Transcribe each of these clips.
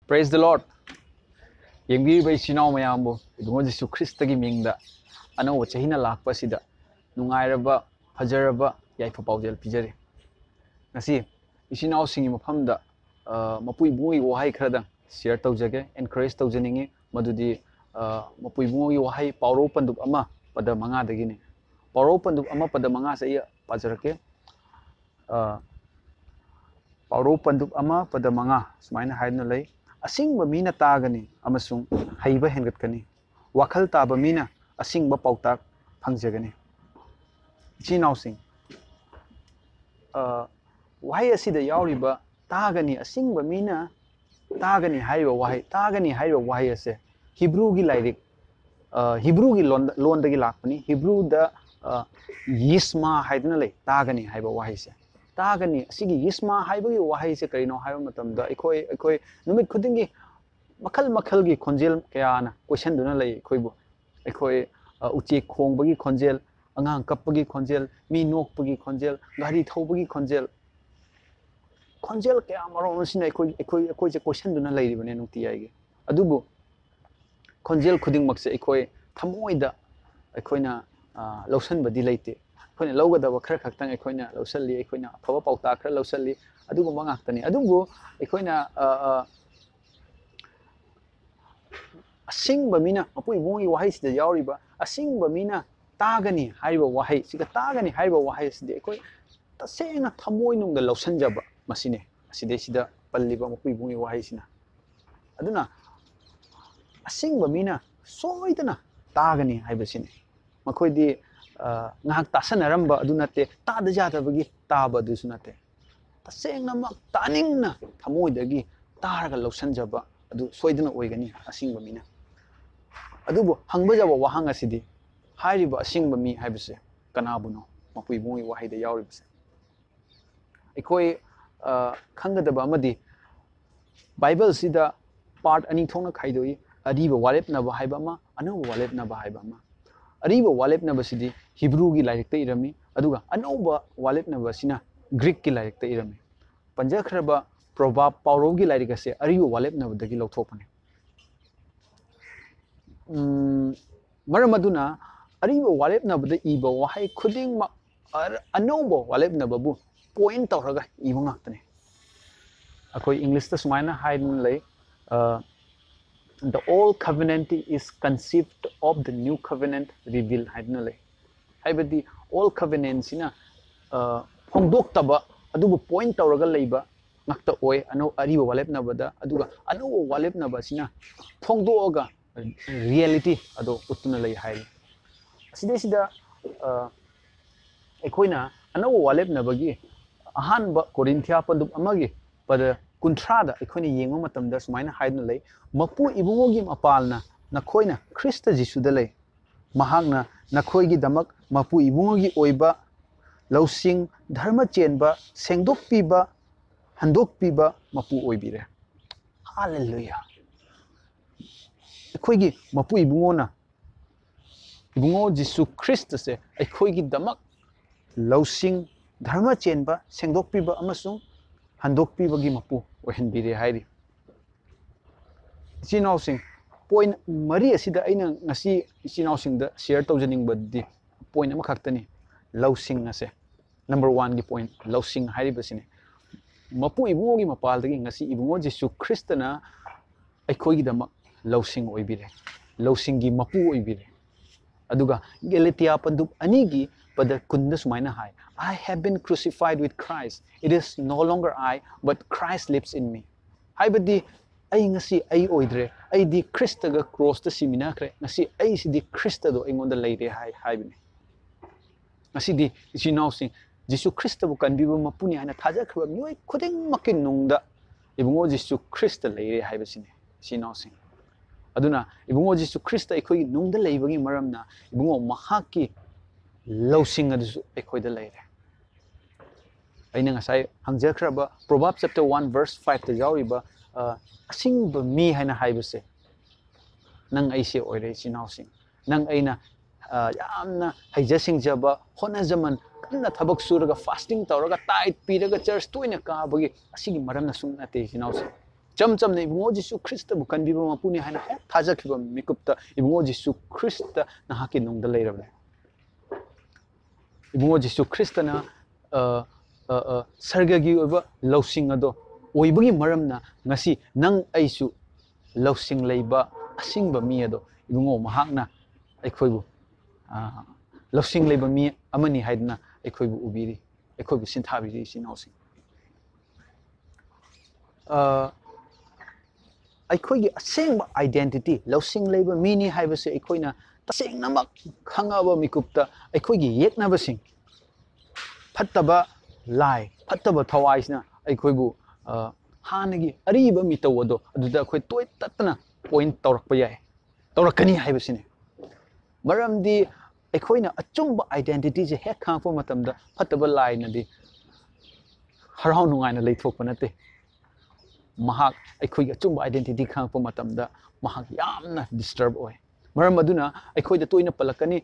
Praise the Lord. Yengbi bai sinau mayambu idungo Jesu Christ gi mingda ano chahina lakpa sida nungairaba fajaraba yaifa paujel pijari ngasi isinau singi mafamda mapui bui wahai khradang share taujage encourage taujaningi madudi mapui bui wahai pauro pandup ama pada manga dagini pauro pandup ama pada manga sai pajarake pauro pandup ama pada manga sumaina haidna lei asingba mina tagani amasung haiba hengatkani wakhal taba mina asingba pautak phangjagani chinau sing wahai asida yauriba tagani asingba mina tagani haiba wahai ase Hebrew gi lairik Hebrew gi lon dagi lakpani Hebrew da yisma haidna lei tagani haiba wahai se tagani asigi yisma haibagi wahai se karino haiba matamda ekoi numit khudingi makhal gi khonjel kayana question duna lei khoibu ekoi uche khongbagi khonjel angang kapagi khonjel mi nokpagi khonjel gari thobagi khonjel kaya maro sina ekoi je question duna lei ribane nungti yaige adubu khonjel khuding makse ekoi thamoida ekoina lausan badi leite koina lawgadaba khara khaktang ekoina lawsalli ekoina phaba pauta khara lawsalli adugo mangaktani adugo ekoina asingba mina apui bongi wahai sida yauriba asingba mina tagani haiba wahai siga tagani haiba wahai sida ekoi tasenga thamoi nungda lawsanjaba masine aside sida palliba apui bongi wahai sina aduna asingba mina soidana tagani haiba sine makhoi ngahak tasanaramba adu nate tada jadabagi taba du sunate tasengna mak taningna thamoidagi taraga lawsanjaba adu soidana oigani asingba mina adubo hangbajaba wahang asidi hairiba asingba mi haibase kanabuno mapui bongi wahaida yauribase ekoi khangadaba amadi Bible sida part ani thongna khaidoi adiba walepnaba haiba ma anaba walepnaba haiba ma ariba walepnaba sidi Hebrew gi lairikta irami aduga anoba walepnaba sina Greek gi lairikta irami panjakhraba Proverb Paulo gi lairikase ariba walepnaba dagi lawthopane maramaduna ariba walepnaba da iba wahai khuding ma anoba walepnaba bu point tawraga iba ngaktane akoi English ta sumaina haidin lei the old covenant is conceived of the new covenant revealed haidnale haibadi old covenant sina phongdok taba adugo point tawraga leiba ngakta oi ano ariba walepna bada aduga ano walepna ba sina phongdoga reality ado utuna lei hai sida ekoina ano walepna bagi ahanba Korinthia pandup amagi pada kuntrada ekoina yengo matamda sumaina haidna lei mapu ibungogi mapalna nakhoina Krista Jisuda lei mahakna nakhoigi damak mapu ibungogi oiba lausing dharma chenba sengdok piba handok piba mapu oibire hallelujah ekhoigi mapu ibungona ibungo Jisu Krista se ekhoigi damak lausing dharma chenba sengdok piba amasung handok piba gi mapu ohenbire hairi Ichinaw sing point mari asida aina ngasi ichinaw sing da share tawjaning badi point ama khaktani lawsing ase number 1 gi point lawsing hairi basine mapu ibungo gi mapal dagi ngasi ibungo Jesu Kristana aikoi gi dama lawsing oibire lawsing gi mapu oibire aduga Galatia pandup anigi pada kunda sumaina hai I have been crucified with Christ it is no longer I but Christ lives in me haibadi ai ngasi ai oidre ai di Krista ga cross ta simina kre ngasi ai si di Krista do ingon da leire hai bine ngasi di ichinaw sing Jesu Krista bu kan bibu mapuni hana thaja khwa nyoi khuding makin nungda ibungo Jesu Krista leire hai basine ichinaw sing aduna ibungo Jesu Krista ekoi nungda leibagi maramna ibungo mahaki lawsing adu ekoi da leire aina ngasai hangjakraba Proverb chapter 1 verse 5 ta jauriba asingba mi haina haibase nang aise oire chinausing nang aina yamna haijasing jaba hona zaman kanna thabak suraga fasting tawraga tight piraga church toina ka bagi asigi maramna sungna te chinausing cham cham ne ibungo Jesu Christ bu kan biba mapuni haina he thaja khiba mikupta ibungo Jesu Christ na haki nung da leirable ibungo Jesu Christ na sarga gi oba lausing ado oibagi maramna ngasi nang aisu lausing leiba asingba mi ado ibungo mahakna aikhoibu lausing leiba mi amani haidna aikhoibu ubiri aikhoibu sinthabiri sinausi ꯑꯩꯈꯣꯏꯒꯤ ꯑꯁꯦꯡꯕ identity ꯂꯧꯁꯤꯡ ꯂꯩꯕ ꯃꯤꯅꯤ ꯍꯥꯏꯕꯁꯦ ꯑꯩꯈꯣꯏꯅ ꯇꯁꯦꯡꯅꯃꯛ ꯈꯪꯉꯕ ꯃꯤꯀꯨꯞꯇ ꯑꯩꯈꯣꯏꯒꯤ ꯌꯦꯛꯅꯕꯁꯤꯡ ꯐꯠꯇꯕ ꯂꯥꯏ ꯐꯠꯇꯕ ꯊꯋꯥꯏꯁꯤꯅ ꯑꯩꯈꯣꯏꯕꯨ ꯍꯥꯟꯅꯒꯤ ꯑꯔꯤꯕ ꯃꯤꯇꯧ ꯑꯗꯣ ꯑꯗꯨꯗ ꯑꯩꯈꯣꯏ ꯇꯣꯏ ꯇꯠꯇꯅ ꯄꯣꯏꯟꯠ ꯇꯧꯔꯛꯄ ꯌꯥꯏ ꯇꯧꯔꯛꯀꯅꯤ ꯍꯥꯏꯕꯁꯤꯅꯤ ꯃꯔꯝꯗꯤ ꯑꯩꯈꯣꯏꯅ ꯑꯆꯨꯝꯕ identityꯁꯦ ꯍꯦꯛ ꯈꯪꯉꯛꯄ ꯃꯇꯝꯗ ꯐꯠꯇꯕ ꯂꯥꯏꯅꯗꯤ ꯍꯔꯥꯎ ꯅꯨꯡꯉꯥꯏꯅ ꯂꯩꯊꯣꯛꯄ ꯅꯠꯇꯦ mahak ꯑꯩꯈꯣꯏꯒꯤ ꯑꯆꯨꯝꯕ identity ꯈꯪꯉꯛꯄ ꯃꯇꯝꯗ mahak ꯌꯥꯝꯅ disturb ꯑꯣꯏ ꯃꯔꯝ ꯑꯗꯨꯅ ꯑꯩꯈꯣꯏꯗ ꯇꯣꯏꯅ ꯄꯜꯂꯛꯀꯅꯤ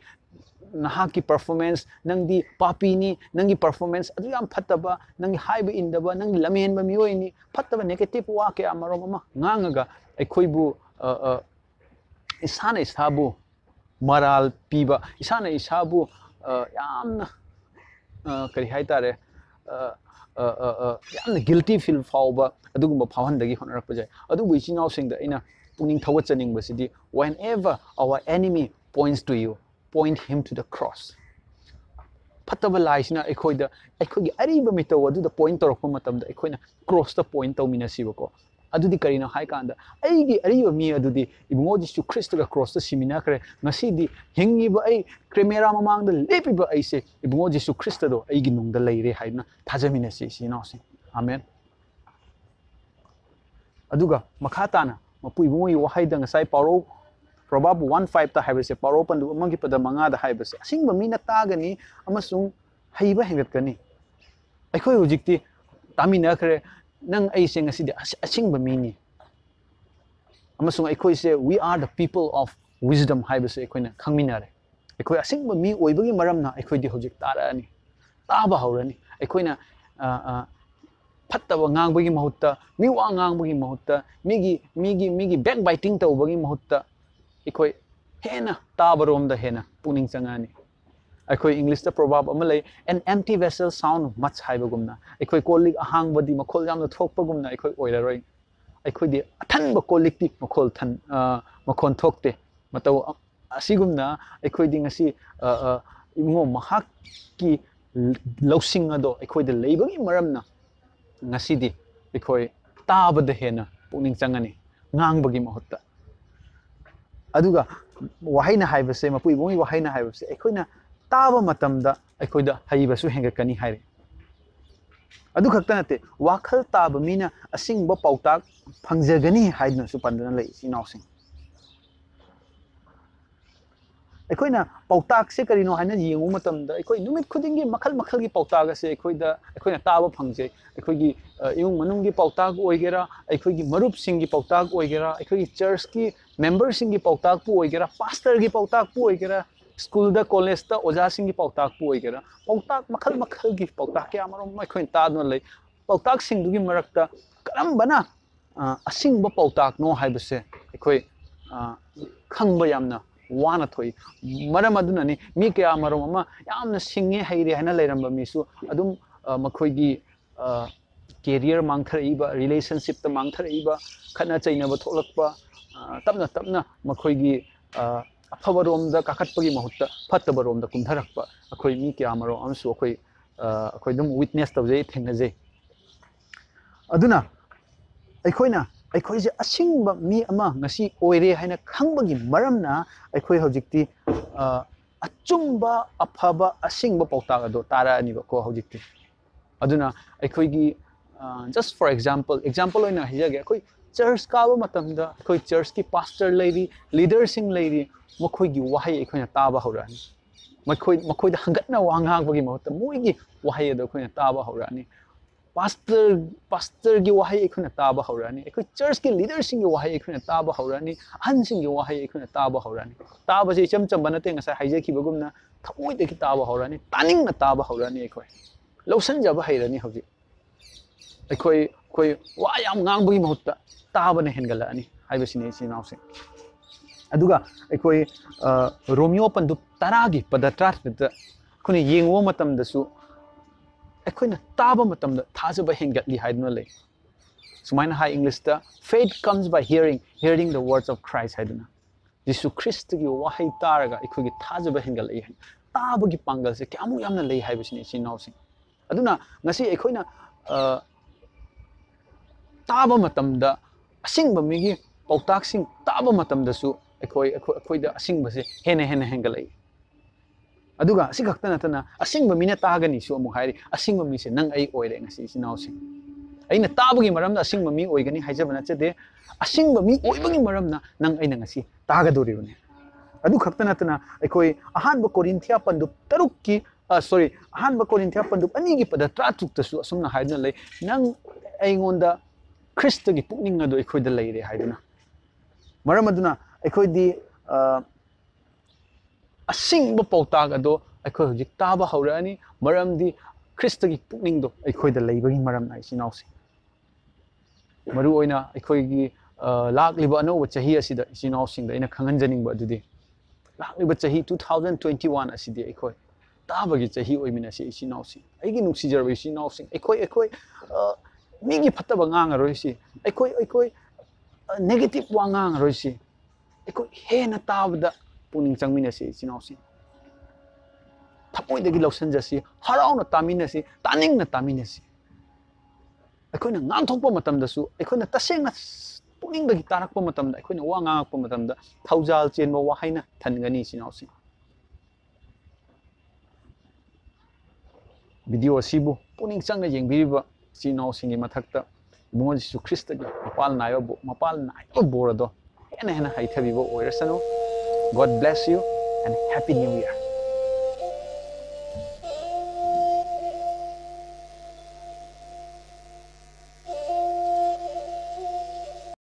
ꯅꯍꯥꯛꯀꯤ performance ꯅꯪꯗꯤ ꯄꯥꯄꯤꯅꯤ ꯅꯪꯒꯤ performance ꯑꯗꯨ ꯌꯥꯝ ꯐꯠꯇꯕ ꯅꯪꯒꯤ ꯍꯥꯏꯕ ꯏꯟꯗꯕ ꯅꯪꯒꯤ ꯂꯝꯍꯦꯟꯕ ꯃꯤꯑꯣꯏꯅꯤ ꯐꯠꯇꯕ negative ꯋꯥ ꯀꯌꯥ ꯃꯔꯣꯝ ꯑꯃ ꯉꯥꯡꯉꯒ ꯑꯩꯈꯣꯏꯕꯨ ꯏꯁꯥꯅ ꯏꯁꯥꯕꯨ ꯃꯔꯥꯜ ꯄꯤꯕ ꯏꯁꯥꯅ ꯏꯁꯥꯕꯨ ꯌꯥꯝꯅ ꯀꯔꯤ ꯍꯥꯏꯇꯥꯔꯦ ꯌꯥꯝꯅ guilty feel ꯐꯥꯎꯕ ꯑꯗꯨꯒꯨꯝꯕ ꯐꯥꯎꯍꯟꯗꯒꯤ ꯍꯣꯠꯅꯔꯛꯄ ꯌꯥꯏ ꯑꯗꯨꯕꯨ ꯏꯆꯤꯟꯅꯥꯎꯁꯤꯡꯗ ꯑꯩꯅ ꯄꯨꯛꯅꯤꯡ ꯊꯧꯒꯠꯆꯅꯤꯡꯕꯁꯤꯗꯤ whenever our enemy points to you point him to the cross ꯐꯠꯇꯕ ꯂꯥꯏꯁꯤꯅ ꯑꯩꯈꯣꯏꯗ ꯑꯩꯈꯣꯏꯒꯤ ꯑꯔꯤꯕ ꯃꯤꯇꯧ ꯑꯗꯨꯗ ꯄꯣꯏꯟꯠ ꯇꯧꯔꯛꯄ ꯃꯇꯝꯗ ꯑꯩꯈꯣꯏꯅ ꯀ꯭ꯔꯣꯁꯇ ꯄꯣꯏꯟꯠ ꯇꯧꯃꯤꯟꯅꯁꯤꯕꯀꯣ ꯑꯗꯨꯗꯤ ꯀꯔꯤꯅꯣ ꯍꯥꯏ ꯀꯥꯟꯗ ꯑꯩꯒꯤ ꯑꯔꯤꯕ ꯃꯤ ꯑꯗꯨꯗꯤ ꯏꯕꯨꯡꯉꯣ ꯖꯤꯁꯨ ꯈ꯭ꯔꯤꯁꯇꯒ ꯀ꯭ꯔꯣꯁꯇ ꯁꯤꯃꯤꯟꯅꯈ꯭ꯔꯦ ꯉꯁꯤꯗꯤ ꯍꯤꯡꯉꯤꯕ ꯑꯩ ꯀꯦꯃꯦꯔꯥ ꯃꯃꯥꯡꯗ ꯂꯦꯞꯄꯤꯕ ꯑꯩꯁꯦ ꯏꯕꯨꯡꯉꯣ ꯖꯤꯁꯨ ꯈ꯭ꯔꯤꯁꯇꯗꯣ ꯑꯩꯒꯤ ꯅꯨꯡꯗ ꯂꯩꯔꯦ ꯍꯥꯏꯗꯨꯅ ꯊꯥꯖꯃꯤꯟꯅꯁꯤ ꯏꯆꯤꯟꯅꯥꯎꯁꯤꯡ ꯑꯥꯃꯦꯟ ꯑꯗꯨꯒ ꯃꯈꯥ ꯇꯥꯅ ꯃꯄꯨ ꯏꯕꯨꯡꯉꯣꯒꯤ ꯋꯥꯍꯩꯗ ꯉꯁꯥꯏ ꯄꯥꯎꯔꯧ Proverb 1:5 ꯇ ꯍꯥꯏꯕꯁꯦ ꯄꯥꯎꯔꯧ ꯄꯟꯗꯨ ꯑꯃꯒꯤ ꯄꯗ 5ꯗ ꯍꯥꯏꯕꯁꯦ ꯑꯁꯤꯡꯕ ꯃꯤꯅ ꯇꯥꯒꯅꯤ ꯑꯃꯁꯨꯡ ꯍꯩꯕ ꯍꯦꯟꯒꯠꯀꯅꯤ ꯑꯩꯈꯣꯏ ꯍꯧꯖꯤꯛꯇꯤ ꯇꯥꯃꯤꯟꯅꯈ꯭ꯔꯦ ꯅꯪ ꯑꯩꯁꯦ ꯉꯁꯤꯗꯤ ꯑꯁꯤꯡꯕ ꯃꯤꯅꯤ ꯑꯃꯁꯨꯡ ꯑꯩꯈꯣꯏꯁꯦ we are the people of wisdom ꯍꯥꯏꯕꯁꯦ ꯑꯩꯈꯣꯏꯅ ꯈꯪꯃꯤꯟꯅꯔꯦ ꯑꯩꯈꯣই ꯑꯁꯤꯡꯕ ꯃꯤ ꯑꯣꯏꯕꯒꯤ ꯃꯔꯝꯅ ꯑꯩꯈꯣꯏꯗꯤ ꯍꯧꯖꯤꯛ ꯇꯥꯔꯛꯑꯅꯤ ꯇꯥꯕ ꯍꯧꯔꯅꯤ ꯑꯩꯈꯣꯏꯅ ꯐꯠꯇꯕ ꯉꯥꯡꯕꯒꯤ ꯃꯍꯨꯠꯇ ꯃꯤ ꯋꯥ ꯉꯥꯡꯕꯒꯤ ꯃꯍꯨꯠꯇ ꯃꯤꯒꯤ back biting ꯇꯧꯕꯒꯤ ꯃꯍꯨꯠꯇ ꯑꯩꯈꯣꯏ ꯍꯦꯟꯅ ꯇꯥꯕꯔꯣꯝꯗ ꯍꯦꯟꯅ ꯄꯨꯛꯅꯤꯡ ꯆꯪꯉꯅꯤ ꯑꯩꯈꯣꯏ ꯏꯪꯂꯤꯁꯇ proverb ꯑꯃ ꯂꯩ an empty vessel sound much ꯍꯥꯏꯕꯒꯨꯝꯅ ꯑꯩꯈꯣꯏ ꯀꯣꯜꯂꯤꯛ ꯑꯍꯥꯡꯕꯗꯤ ꯃꯈꯣꯜ ꯌꯥꯝꯅ ꯊꯣꯛꯄꯒꯨꯝꯅ ꯑꯩꯈꯣꯏ ꯑꯣꯏꯔꯔꯣꯏ ꯑꯩꯈꯣꯏꯗꯤ ꯑꯊꯟꯕ ꯀꯣꯜꯂꯤꯛꯇꯤ ꯃꯈꯣꯟ ꯊꯣꯛꯇꯦ ꯃꯇꯧ ꯑꯁꯤꯒꯨꯝꯅ ꯑꯩꯈꯣꯏꯗꯤ ꯉꯁꯤ ꯏꯕꯨꯡꯉꯣ ꯃꯍꯥꯛꯀꯤ ꯂꯧꯁꯤꯡ ꯑꯗꯣ ꯑꯩꯈꯣꯏꯗ ꯂꯩꯕꯒꯤ ꯃꯔꯝꯅ ꯉꯁꯤꯗꯤ ꯑꯩꯈꯣꯏ ꯇꯥꯕꯗ ꯍꯦꯟꯅ ꯄꯨꯛꯅꯤꯡ ꯆꯪꯉꯅꯤ ꯉꯥꯡꯕꯒꯤ ꯃꯍꯨꯠꯇ ꯑꯗꯨꯒ ꯋꯥꯍꯩꯅ ꯍꯥꯏꯕꯁꯦ ꯃꯄꯨ ꯏꯕꯨꯡꯒꯤ ꯋꯥꯍꯩꯅ ꯍꯥꯏꯕꯁꯦ ꯑꯩꯈꯣꯏꯅ ꯇꯥꯕ ꯃꯇꯝꯗ ꯑꯩꯈꯣꯏꯗ ꯍꯩꯕꯁꯨ ꯍꯦꯟꯒꯠꯀꯅꯤ ꯍꯥꯏꯔꯤ ꯑꯗꯨ ꯈꯛꯇ ꯅꯠꯇꯦ ꯋꯥꯈꯜ ꯇꯥꯕ ꯃꯤꯅ ꯑꯁꯤꯡꯕ ꯄꯥꯎꯇꯥꯛ ꯐꯪꯖꯒꯅꯤ ꯍꯥꯏꯗꯨꯅꯁꯨ ꯄꯟꯗꯨꯅ ꯂꯩ ꯏꯆꯤꯟꯅꯥꯎꯁꯤꯡ ꯑꯩꯈꯣꯏꯅ ꯄꯥꯎꯇꯥꯛꯁꯦ ꯀꯔꯤꯅꯣ ꯍꯥꯏꯅ ꯌꯦꯡꯕ ꯃꯇꯝꯗ ꯑꯩꯈꯣꯏ ꯅꯨꯃꯤꯠ ꯈꯨꯗꯤꯡꯒꯤ ꯃꯈꯜ ꯃꯈꯜꯒꯤ ꯄꯥꯎꯇꯥꯛ ꯑꯁꯦ ꯑꯩꯈꯣꯏꯅ ꯇꯥꯕ ꯐꯪꯖꯩ ꯑꯩꯈꯣꯏꯒꯤ ꯏꯃꯨꯡ ꯃꯅꯨꯡꯒꯤ ꯄꯥꯎꯇꯥꯛ ꯑꯣꯏꯒꯦꯔꯥ ꯑꯩꯈꯣꯏꯒꯤ ꯃꯔꯨꯞꯁꯤꯡꯒꯤ ꯄꯥꯎꯇꯥꯛ ꯑꯣꯏꯒꯦꯔꯥ ꯑꯩꯈꯣꯏꯒꯤ ꯆꯔꯆꯀꯤ ꯃꯦꯝꯕꯔꯁꯤꯡꯒꯤ ꯄꯥꯎꯇꯥꯛꯄꯨ ꯑꯣꯏꯒꯦꯔꯥ ꯄꯥꯁꯇꯔꯒꯤ ꯄꯥꯎꯇꯥꯛꯄꯨ ꯑꯣꯏꯒꯦꯔꯥ ꯁ꯭ꯀꯨꯜꯗ ꯀꯣꯂꯦꯖꯇ ꯑꯣꯖꯥꯁꯤꯡꯒꯤ ꯄꯥꯎꯇꯥꯛꯄꯨ ꯑꯣꯏꯒꯦꯔꯥ ꯄꯥꯎꯇꯥꯛ ꯃꯈꯜ ꯃꯈꯜꯒꯤ ꯄꯥꯎꯇꯥꯛ ꯀꯌꯥ ꯃꯔꯨꯝ ꯑꯩꯈꯣꯏꯅ ꯇꯥꯗꯨꯅ ꯂꯩ ꯄꯥꯎꯇꯥꯛꯁꯤꯡꯗꯨꯒꯤ ꯃꯔꯛꯇ ꯀꯔꯝꯕꯅ ꯑꯁꯤꯡꯕ ꯄꯥꯎꯇꯥꯛꯅꯣ ꯍꯥꯏꯕꯁꯦ ꯑꯩꯈꯣꯏ ꯈꯪꯕ ꯌꯥꯝꯅ ꯋꯥꯅ ꯊꯣꯛꯏ ꯃꯔꯝ ꯑꯗꯨꯅꯅꯤ ꯃꯤ ꯀꯌꯥ ꯃꯔꯨꯝ ꯑꯃ ꯌꯥꯝꯅ ꯁꯤꯡꯉꯦ ꯍꯩꯔꯦ ꯍꯥꯏꯅ ꯂꯩꯔꯝꯕ ꯃꯤꯁꯨ ꯑꯗꯨꯝ ꯃꯈꯣꯏꯒꯤ ꯀꯦꯔꯤꯌꯔ ꯃꯥꯡꯊꯔꯛꯏꯕ ꯔꯤꯂꯦꯁꯟꯁꯤꯞꯇ ꯃꯥꯡꯊꯔꯛꯏꯕ ꯈꯠꯅ ꯆꯩꯅꯕ ꯊꯣꯛꯂꯛꯄ ꯇꯞꯅ ꯇꯞꯅ ꯃꯈꯣꯏꯒꯤ ꯑꯐꯕꯔꯣꯝꯗ ꯀꯥꯈꯠꯄꯒꯤ ꯃꯍꯨꯠꯇ ꯐꯠꯇꯕꯔꯣꯝꯗ ꯀꯨꯝꯊꯔꯛꯄ ꯑꯩꯈꯣꯏ ꯃꯤ ꯀꯌꯥ ꯃꯔꯨꯝ ꯑꯃꯁꯨ ꯑꯩꯈꯣꯏ ꯑꯗꯨꯝ ꯋꯤꯠꯅꯦꯁ ꯇꯧꯖꯩ ꯊꯦꯡꯅꯖꯩ ꯑꯗꯨꯅ ꯑꯩꯈꯣꯏꯁꯦ ꯑꯁꯤꯡꯕ ꯃꯤ ꯑꯃ ꯉꯁꯤ ꯑꯣꯏꯔꯦ ꯍꯥꯏꯅ ꯈꯪꯕꯒꯤ ꯃꯔꯝꯅ ꯑꯩꯈꯣꯏ ꯍꯧꯖꯤꯛꯇꯤ ꯑꯆꯨꯝꯕ ꯑꯐꯕ ꯑꯁꯤꯡꯕ ꯄꯥꯎꯇꯥꯛ ꯑꯗꯣ ꯇꯥꯔꯛꯑꯅꯤꯕꯀꯣ ꯍꯧꯖꯤꯛꯇꯤ ꯑꯗꯨꯅ ꯑꯩꯈꯣꯏꯒꯤ just for example ꯑꯣꯏꯅ ꯍꯥꯏꯖꯒꯦ ꯑꯩꯈꯣꯏ ꯆꯔꯆ ꯀꯥꯕ ꯃꯇꯝꯗ ꯑꯩꯈꯣꯏ ꯆꯔꯆꯀꯤ ꯄꯥꯁꯇꯔ ꯂꯩꯔꯤ ꯂꯤꯗꯔꯁꯤꯡ ꯂꯩꯔꯤ ꯃꯈꯣꯏꯒꯤ ꯋꯥꯍꯩ ꯑꯩꯈꯣꯏꯅ ꯇꯥꯕ ꯍꯧꯔꯛꯑꯅꯤ ꯃꯈꯣꯏꯗ ꯍꯪꯒꯠꯅ ꯋꯥ ꯉꯥꯡꯕꯒꯤ ꯃꯍꯨꯠꯇ ꯃꯣꯏꯒꯤ ꯋꯥꯍꯩ ꯑꯗꯣ ꯑꯩꯈꯣꯏꯅ ꯇꯥꯕ ꯍꯧꯔꯛꯑꯅꯤ ꯄꯥꯁꯇꯔꯒꯤ ꯋꯥꯍꯩ ꯑꯩꯈꯣꯏꯅ ꯇꯥꯕ ꯍꯧꯔꯛꯑꯅꯤ ꯑꯩꯈꯣꯏ ꯆꯔꯆꯀꯤ ꯂꯤꯗꯔꯁꯤꯡꯒꯤ ꯋꯥꯍꯩ ꯑꯩꯈꯣꯏꯅ ꯇꯥꯕ ꯍꯧꯔꯛꯑꯅꯤ ꯑꯍꯟꯁꯤꯡꯒꯤ ꯋꯥꯍꯩ ꯑꯩꯈꯣꯏꯅ ꯇꯥꯕ ꯍꯧꯔꯛꯑꯅꯤ ꯇꯥꯕꯁꯦ ꯏꯆꯝ ꯆꯝꯕ ꯅꯠꯇꯦ ꯉꯁꯥꯏ ꯍꯥꯏꯖꯈꯤꯕꯒꯨꯝꯅ ꯊꯃꯣꯏꯗꯒꯤ ꯇꯥꯕ ꯍꯧꯔꯛꯑꯅꯤ ꯇꯥꯅꯤꯡꯅ ꯇꯥꯕ ꯍꯧꯔꯛꯑꯅꯤ ꯑꯩꯈꯣꯏ ꯂꯧꯁꯟꯖꯕ ꯍꯩꯔꯅꯤ ꯍꯧꯖꯤꯛ ꯑꯩꯈꯣꯏ ꯋꯥ ꯌꯥꯝ ꯉꯥꯡꯕꯒꯤ ꯃꯍꯨꯠꯇ tabana hengalani haibasine sinause aduga ekoi romeo pandu taragi padatrat da kuni yengwo matam da su ekoina taba matam da thajaba hengatli haidna le sumaina hai english da faith comes by hearing the words of Christ haidna jisu Christ gi wahai taraga ekoi gi thajaba hengalai taba gi pangal se kyamu yamna lei haibasine sinause aduna ngasi ekoina taba matam da asingba migi pautak sing taba matam da su ekoi da asingba se hena hengalai aduga si khakta natana asingba mina tagani su amu hairi asingba mi se nang ai oire ngasi sinau sing aina tabagi maramda asingba mi oigani haijabana chade asingba mi oibagi maramna nang aina ngasi tagadoribane adu khakta natana ekoi ahanba korinthia pandu tarukki ahanba korinthia pandu anigi pada tratuk tasu asumna haidna lei nang aingonda Christ gi pukning ado ekoi da leire haiduna maram aduna ekoi di asingba pautak ado ekoi hojik taba haurani maram di Christ gi pukning do ekoi da leibagi maram nai sinausi maru oina ekoi gi lakliba ano chahi asida sinausing da ina khanganjaning ba adudi lakliba chahi 2021 asidi ekoi tabagi chahi oimina si sinausi aigi nuksi jarbai sinausing ekoi migi fataba ngang roisi ekoi negative wa ngang roisi ekoi hena tabda puning changmina si sinausi thapoi dagi lausan jasi harauna tamina si taning na tamina si ekoi na ngang thokpa matam da su ekoi na taseng na puning dagi tarakpa matam da ekoi na wa ngang pa matam da thaujal chenba wa haina thangani sinausi video asibu puning changna yengbiriba sinau singi mathakta ibungo jisu Christ gi mapal nayo borado hena haithabibo oirasanu God bless you and happy new year.